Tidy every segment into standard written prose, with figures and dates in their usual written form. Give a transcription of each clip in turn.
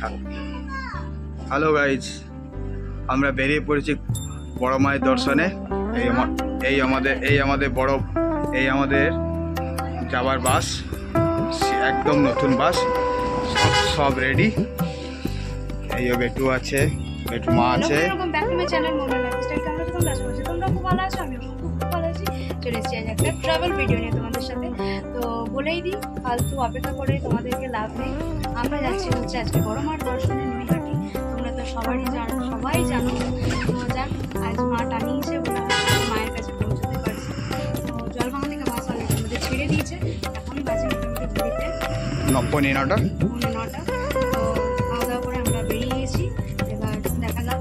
Hello guys, আমরা বেরিয়ে পড়েছি বড় মায়ের দর্শনে। এই আমাদের যাবার বাস, একদম নতুন বাস, সব রেডি। এই বেটু আছে, বেটু মা আছে। চলে এসেছি আজ একটা ট্রাভেল ভিডিও নিয়ে তোমাদের সাথে। তো বলেই দিই, ফালতু অপেক্ষা করে তোমাদেরকে লাভ নেই। আমরা যাচ্ছি হচ্ছে আজকে বড় মার দর্শনে নৈহাটি। তোমরা তো সবাই জানো। তো যাক, আজ মা টানিয়েছে বলে মায়ের কাছে পৌঁছতে পারছি। তো জলভাঙা থেকে বাস অলরেডি আমাদের ছেড়ে দিয়েছে। এখনই বাজে মোটামুটি ঘড়িতে 9:09। তো খাওয়া দাওয়া করে আমরা বেরিয়ে গেছি। এবার দেখা যাক,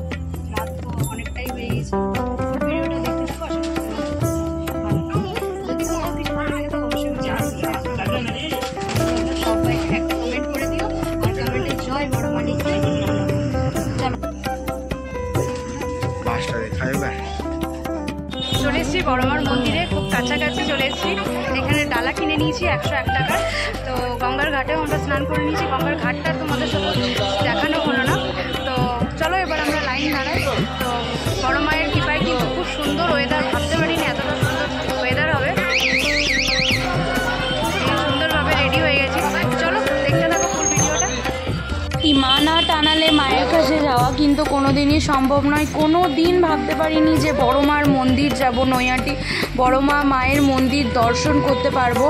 রাত তো অনেকটাই হয়ে গেছে। ভিডিওটা দেখতে থাকো, আশা করছি সবাই একটা কমেন্ট করে দিও, আর কমেন্টে জয় বড় মা লিখতে। চলো, বাসটা দেখাই। চলে এসেছি বড় মার মন্দিরে, খুব কাছাকাছি চলে এসেছি। এখানে ডালা কিনে নিয়েছি 101 টাকার। তো গঙ্গার ঘাটেও আমরা স্নান করে নিয়েছি। গঙ্গার ঘাটটা তোমাদের সাথে দেখানো হলো না। তো চলো এবার আমরা লাইন দাঁড়াই। তো বড় মায়ের কৃপায় কিন্তু খুব সুন্দর ওয়েদার, ভাবতে পারিনি এতটা সুন্দর ওয়েদার হবে। সুন্দরভাবে রেডি হয়ে গেছি। চলো দেখতে থাকো ফুল ভিডিওটা। মা না টানালে মায়ের কাছে যাওয়া কিন্তু কোনোদিনই সম্ভব নয়। কোনো দিন ভাবতে পারিনি যে বড় মার মন্দির যাব, নৈহাটি বড় মা মায়ের মন্দির দর্শন করতে পারবো।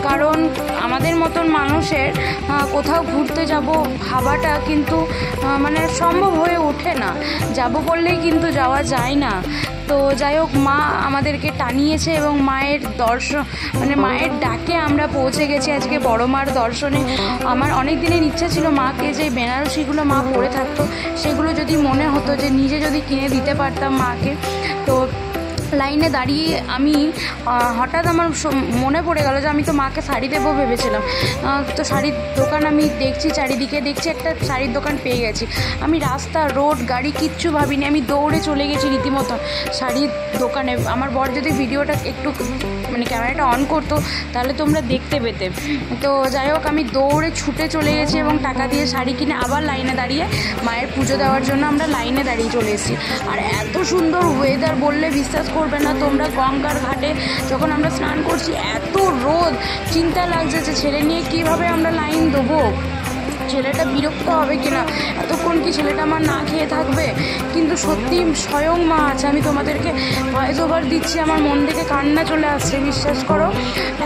কারণ আমাদের মতন মানুষের কোথাও ঘুরতে যাব ভাবাটা কিন্তু মানে সম্ভব হয়ে ওঠে না। যাব বললেই কিন্তু যাওয়া যায় না। তো যাই হোক, মা আমাদেরকে টানিয়েছে এবং মায়ের দর্শন মানে মায়ের ডাকে আমরা পৌঁছে গেছি আজকে বড় মার দর্শনে। আমার অনেক দিনের ইচ্ছা ছিল মাকে যে বেনারসিগুলো মা পরে থাকতো সেগুলো যদি মনে হতো যে নিজে যদি কিনে দিতে পারতাম মাকে। তো লাইনে দাঁড়িয়ে আমি হঠাৎ আমার মনে পড়ে গেল যে আমি তো মাকে শাড়ি দেবো ভেবেছিলাম। তো শাড়ির দোকান আমি দেখছি, চারিদিকে দেখছি, একটা শাড়ির দোকান পেয়ে গেছি। আমি রাস্তা, রোড, গাড়ি কিচ্ছু ভাবিনি, আমি দৌড়ে চলে গেছি রীতিমতো শাড়ির দোকানে। আমার বর যদি ভিডিওটা একটু মানে ক্যামেরাটা অন করতো তাহলে তোমরা দেখতে পেতে। তো যাই হোক, আমি দৌড়ে ছুটে চলে গেছি এবং টাকা দিয়ে শাড়ি কিনে আবার লাইনে দাঁড়িয়ে মায়ের পুজো দেওয়ার জন্য আমরা লাইনে দাঁড়িয়ে চলে এসেছি। আর এত সুন্দর ওয়েদার বললে বিশ্বাস করবে না তোমরা। গঙ্গার ঘাটে যখন আমরা স্নান করছি, এত রোদ, চিন্তা লাগছে যে ছেলে নিয়ে কিভাবে আমরা লাইন দেবো, ছেলেটা বিরক্ত হবে কিনা, এতক্ষণ কি ছেলেটা আমার না খেয়ে থাকবে। কিন্তু সত্যি স্বয়ং মা আছে, আমি তোমাদেরকে ভয়েস ওভার দিচ্ছি, আমার মন থেকে কান্না চলে আসছে, বিশ্বাস করো।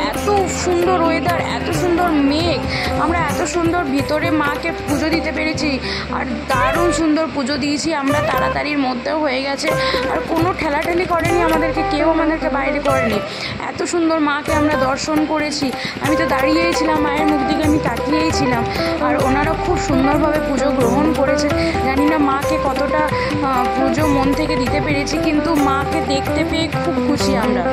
এত সুন্দর ওয়েদার, এত সুন্দর মেঘ, আমরা এত সুন্দর ভিতরে মাকে পুজো দিতে পেরেছি। আর দারুণ সুন্দর পুজো দিয়েছি আমরা, তাড়াতাড়ির মধ্যেও হয়ে গেছে। আর কোনো ঠেলাঠেলি করেনি আমাদেরকে, কেউ আমাদেরকে বাইরে করেনি। এত সুন্দর মাকে আমরা দর্শন করেছি। আমি তো দাঁড়িয়েই ছিলাম, মায়ের মুখ দিকে আমি তাকিয়েই ছিলাম। আর ওনারা খুব সুন্দরভাবে পুজো গ্রহণ করেছে। জানি না মাকে কতটা পুজো মন থেকে দিতে পেরেছি, কিন্তু মাকে দেখতে পেয়ে খুব খুশি আমরা।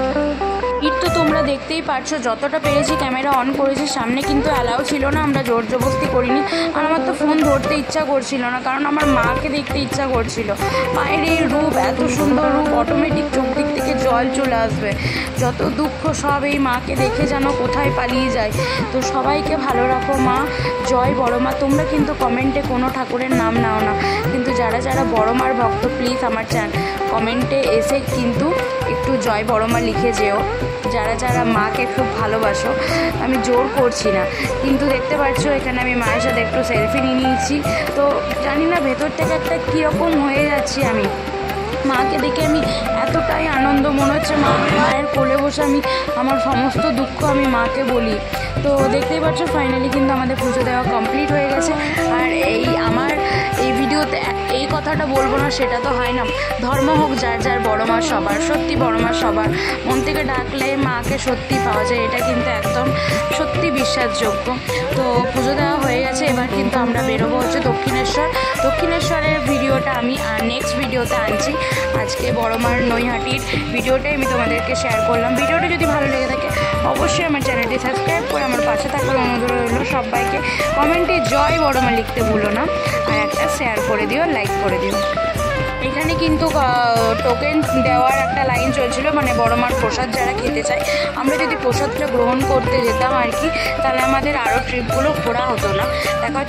ইট তো তোমরা দেখতেই পারছো, যতটা পেরেছি ক্যামেরা অন করেছি। সামনে কিন্তু অ্যালাউ ছিল না, আমরা জোর জবরদস্তি করিনি। আর আমার তো ফোন ধরতে ইচ্ছা করছিল না, কারণ আমার মাকে দেখতে ইচ্ছা করছিল। মায়ের এই রূপ, এত সুন্দর রূপ, অটোমেটিক চোখ দিক থেকে জল চলে আসবে। যত দুঃখ সব এই মাকে দেখে যেন কোথায় পালিয়ে যায়। তো সবাইকে ভালো রাখো মা, জয় বড় মা। তোমরা কিন্তু কমেন্টে কোনো ঠাকুরের নাম নাও না, কিন্তু যারা যারা বড় মার ভক্ত প্লিজ আমার কমেন্টে এসে কিন্তু একটু জয় বড় মা লিখে যেও, যারা যারা মাকে খুব ভালোবাসো। আমি জোর করছি না, কিন্তু দেখতে পাচ্ছ এখানে আমি মায়ের সাথে একটু সেলফি নিয়ে নিয়েছি। তো জানি না ভেতর থেকে একটা কীরকম হয়ে যাচ্ছি আমি। মাকে দেখে আমি এতটাই আনন্দ, মনে হচ্ছে মায়ের কোলে বসে আমি আমার সমস্ত দুঃখ আমি মাকে বলি। তো দেখতেই পাচ্ছ ফাইনালি কিন্তু আমাদের পুজো দেওয়া কমপ্লিট হয়ে গেছে। আর আমার এই ভিডিওতে এই কথাটা বলবো না সেটা তো হয় না, ধর্ম হোক যার যার, বড় মা সবার, সত্যি বড় মা সবার। মন থেকে ডাকলে মাকে সত্যি পাওয়া যায়, এটা কিন্তু একদম সত্যি বিশ্বাসযোগ্য। তো পুজো দেওয়া হয়ে গেছে, এবার কিন্তু আমরা বেরোবো হচ্ছে দক্ষিণেশ্বরের ভিডিওটা আমি নেক্সট ভিডিওতে আনছি। আজকে বড় মার নৈহাটির ভিডিওটাই আমি তোমাদেরকে শেয়ার করলাম। ভিডিওটা যদি ভালো লেগে থাকে অবশ্যই আমার চ্যানেলটি সাবস্ক্রাইব করে আমার পাশে থাকার অনুরোধ রইল। সবাইকে কমেন্টে জয় বড় মা লিখতে ভুলো না, আর একটা শেয়ার করে দিও, লাইক করে দিও। এখানে কিন্তু টোকেন দেওয়ার একটা লাইন চলছিল, মানে বড় মার প্রসাদ যারা খেতে চায়, আমরা যদি প্রসাদটা গ্রহণ করতে যেতাম আর কি, তাহলে আমাদের আরও ট্রিপগুলো ঘোরা হতো না। দেখা